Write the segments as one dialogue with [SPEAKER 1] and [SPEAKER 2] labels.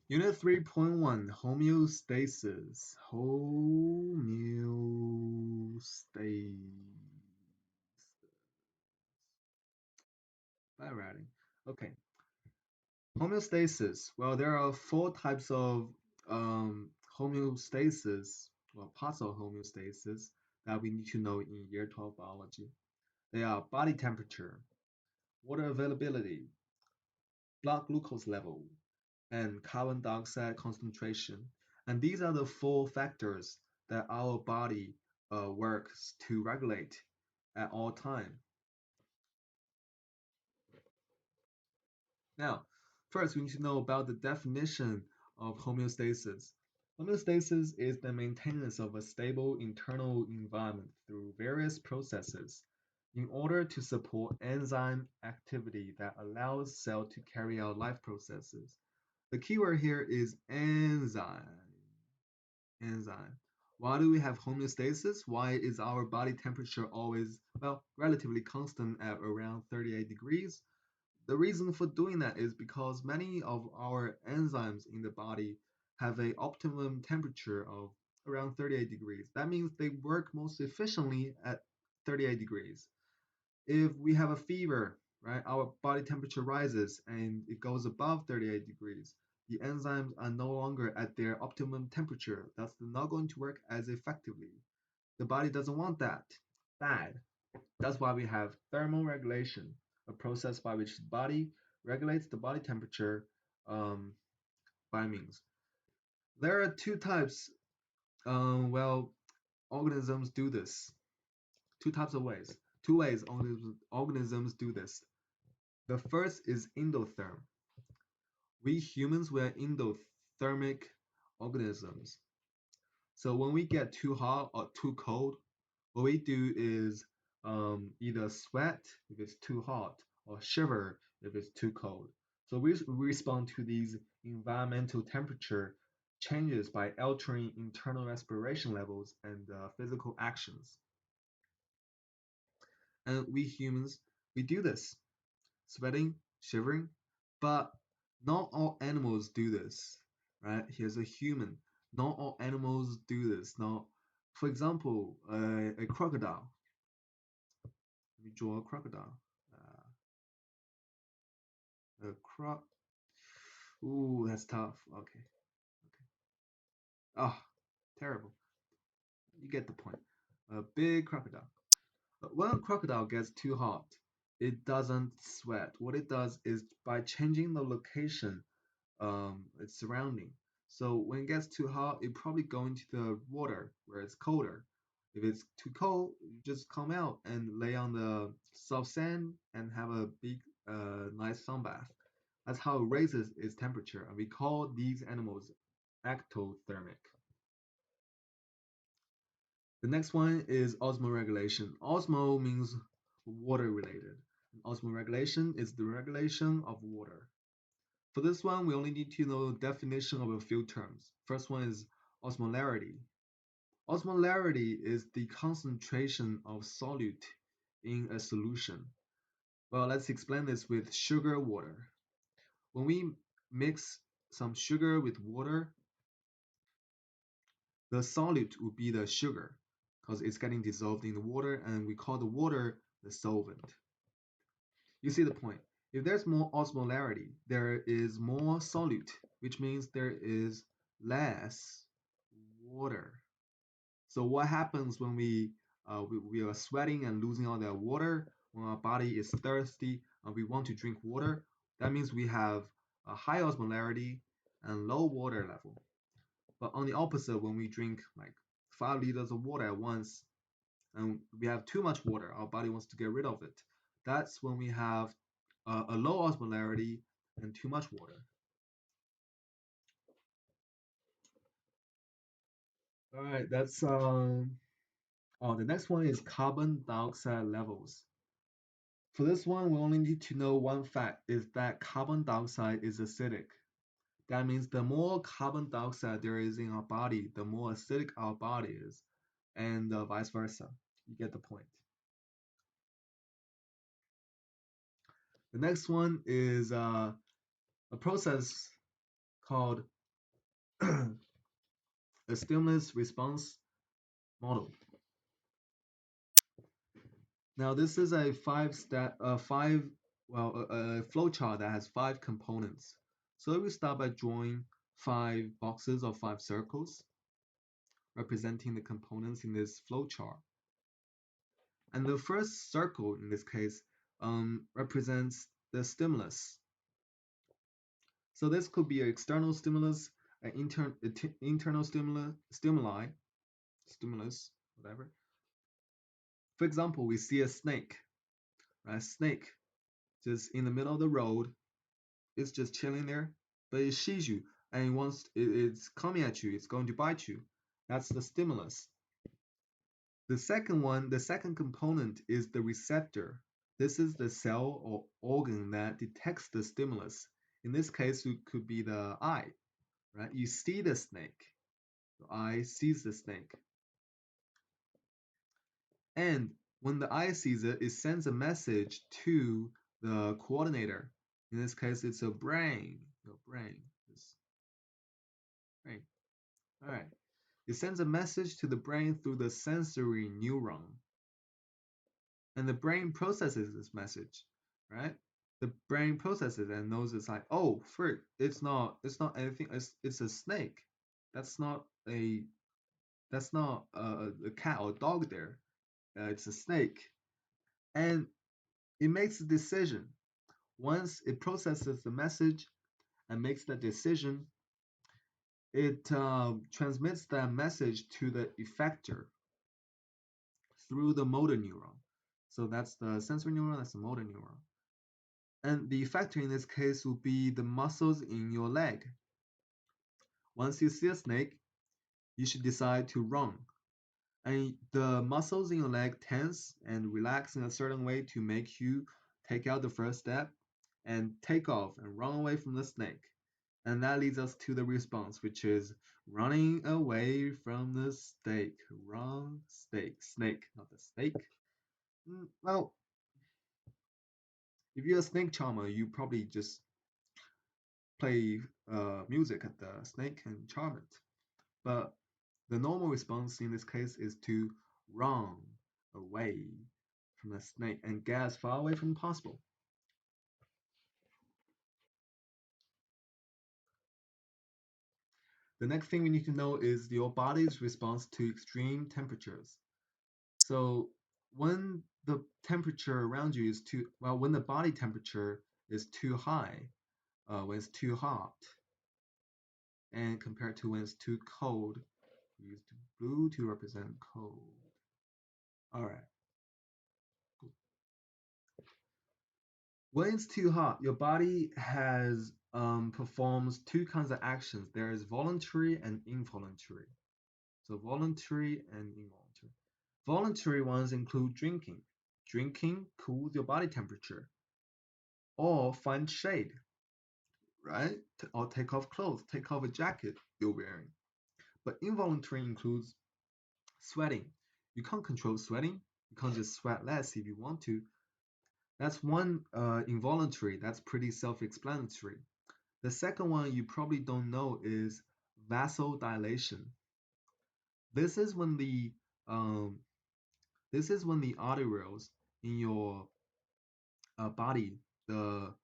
[SPEAKER 1] Unit 3.1 Homeostasis. Homeostasis. By writing. Okay. Homeostasis. Well, there are four types of homeostasis, well, parts of homeostasis that we need to know in year 12 biology. They are body temperature, water availability, blood glucose level, and carbon dioxide concentration. And these are the four factors that our body works to regulate at all time. Now, first we need to know about the definition of homeostasis. Homeostasis is the maintenance of a stable internal environment through various processes in order to support enzyme activity that allows cell to carry out life processes. The keyword here is enzyme. Enzyme. Why do we have homeostasis? Why is our body temperature always, well, relatively constant at around 38 degrees? The reason for doing that is because many of our enzymes in the body have a optimum temperature of around 38 degrees. That means they work most efficiently at 38 degrees. If we have a fever, right, our body temperature rises and it goes above 38 degrees. The enzymes are no longer at their optimum temperature. Thus, they're not going to work as effectively. The body doesn't want that. Bad. That's why we have thermal regulation, a process by which the body regulates the body temperature um, by means. There are two types, well, organisms do this. Two types of ways. Two ways organisms do this. The first is endotherm. We humans, we're endothermic organisms. So when we get too hot or too cold, what we do is either sweat if it's too hot or shiver if it's too cold. So we respond to these environmental temperature changes by altering internal respiration levels and physical actions. And we humans, we do this, sweating, shivering, but not all animals do this, right? Here's a human. Not all animals do this. Now, for example, a crocodile. Let me draw a crocodile. A croc. Ooh, that's tough. Okay. Oh, terrible. You get the point. A big crocodile. When a crocodile gets too hot, it doesn't sweat. What it does is by changing the location, its surrounding. So when it gets too hot, it probably go into the water where it's colder. If it's too cold, you just come out and lay on the soft sand and have a big, nice sun bath. That's how it raises its temperature, and we call these animals ectothermic. The next one is osmoregulation. Osmo means water related. Osmoregulation is the regulation of water. For this one, we only need to know the definition of a few terms. First one is osmolarity. Osmolarity is the concentration of solute in a solution. Well, let's explain this with sugar water. When we mix some sugar with water, the solute would be the sugar because it's getting dissolved in the water, and we call the water the solvent. You see the point. If there's more osmolarity, there is more solute, which means there is less water. So what happens when we are sweating and losing all that water? When our body is thirsty and we want to drink water, that means we have a high osmolarity and low water level. But on the opposite, when we drink like 5 liters of water at once and we have too much water, our body wants to get rid of it. That's when we have a low osmolarity and too much water. All right, that's oh, the next one is carbon dioxide levels. For this one, we only need to know one fact is that carbon dioxide is acidic. That means the more carbon dioxide there is in our body, the more acidic our body is, and vice versa. You get the point. The next one is a process called a stimulus response model. Now this is a a flow chart that has 5 components. So we start by drawing 5 boxes or 5 circles representing the components in this flow chart. And the first circle in this case represents the stimulus. So this could be an external stimulus, an internal stimulus, whatever. For example, we see a snake, right? Snake just in the middle of the road. It's just chilling there, but it sees you and it's coming at you. It's going to bite you. That's the stimulus. The second component is the receptor. This is the cell or organ that detects the stimulus. In this case, it could be the eye, right? You see the snake. The eye sees the snake. And when the eye sees it, it sends a message to the coordinator. In this case, it's a brain. Your brain. This brain. All right. It sends a message to the brain through the sensory neuron. And the brain processes this message, right? The brain processes and knows it's like, oh, frick, it's not anything. It's a snake. That's not a a cat or dog there. It's a snake, and it makes a decision. Once it processes the message and makes that decision, it transmits that message to the effector through the motor neuron. So that's the sensory neuron, that's the motor neuron. And the effector in this case will be the muscles in your leg. Once you see a snake, you should decide to run. And the muscles in your leg tense and relax in a certain way to make you take out the first step and take off and run away from the snake. And that leads us to the response, which is running away from the snake. Run, snake, not the snake. Well, if you're a snake charmer, you probably just play music at the snake and charm it. But the normal response in this case is to run away from the snake and get as far away from possible. The next thing we need to know is your body's response to extreme temperatures. So when the temperature around you is when the body temperature is too high, when it's too hot, and compared to when it's too cold, we use blue to represent cold. All right. When it's too hot, your body has performs 2 kinds of actions. There is voluntary and involuntary. So voluntary and involuntary. Voluntary ones include drinking. Drinking cools your body temperature. Or find shade, right? Or take off clothes, take off a jacket you're wearing. But involuntary includes sweating. You can't control sweating. You can't just sweat less if you want to. That's one involuntary. That's pretty self-explanatory. The second one you probably don't know is vasodilation. This is when the um, this is when the arterioles in your body, the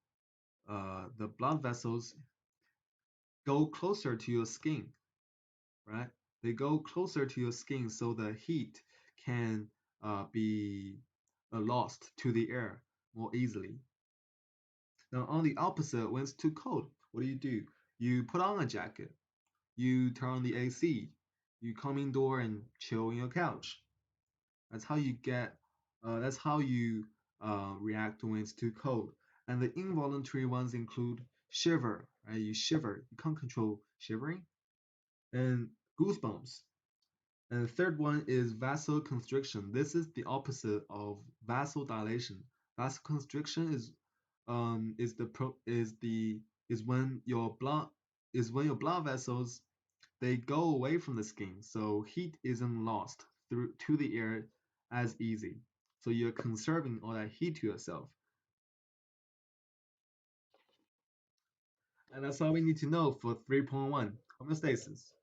[SPEAKER 1] blood vessels go closer to your skin, right? They go closer to your skin so the heat can be lost to the air more easily. Now, on the opposite, when it's too cold, what do? You put on a jacket, you turn on the AC, you come indoor and chill on your couch. That's how you get. That's how you react when it's too cold. And the involuntary ones include shiver, right? You shiver. You can't control shivering. And goosebumps. And the third one is vasoconstriction. This is the opposite of vasodilation. Vasoconstriction is the pro is the is when your blood vessels they go away from the skin, so heat isn't lost through to the air as easy. So you're conserving all that heat to yourself. And that's all we need to know for 3.1. Homeostasis.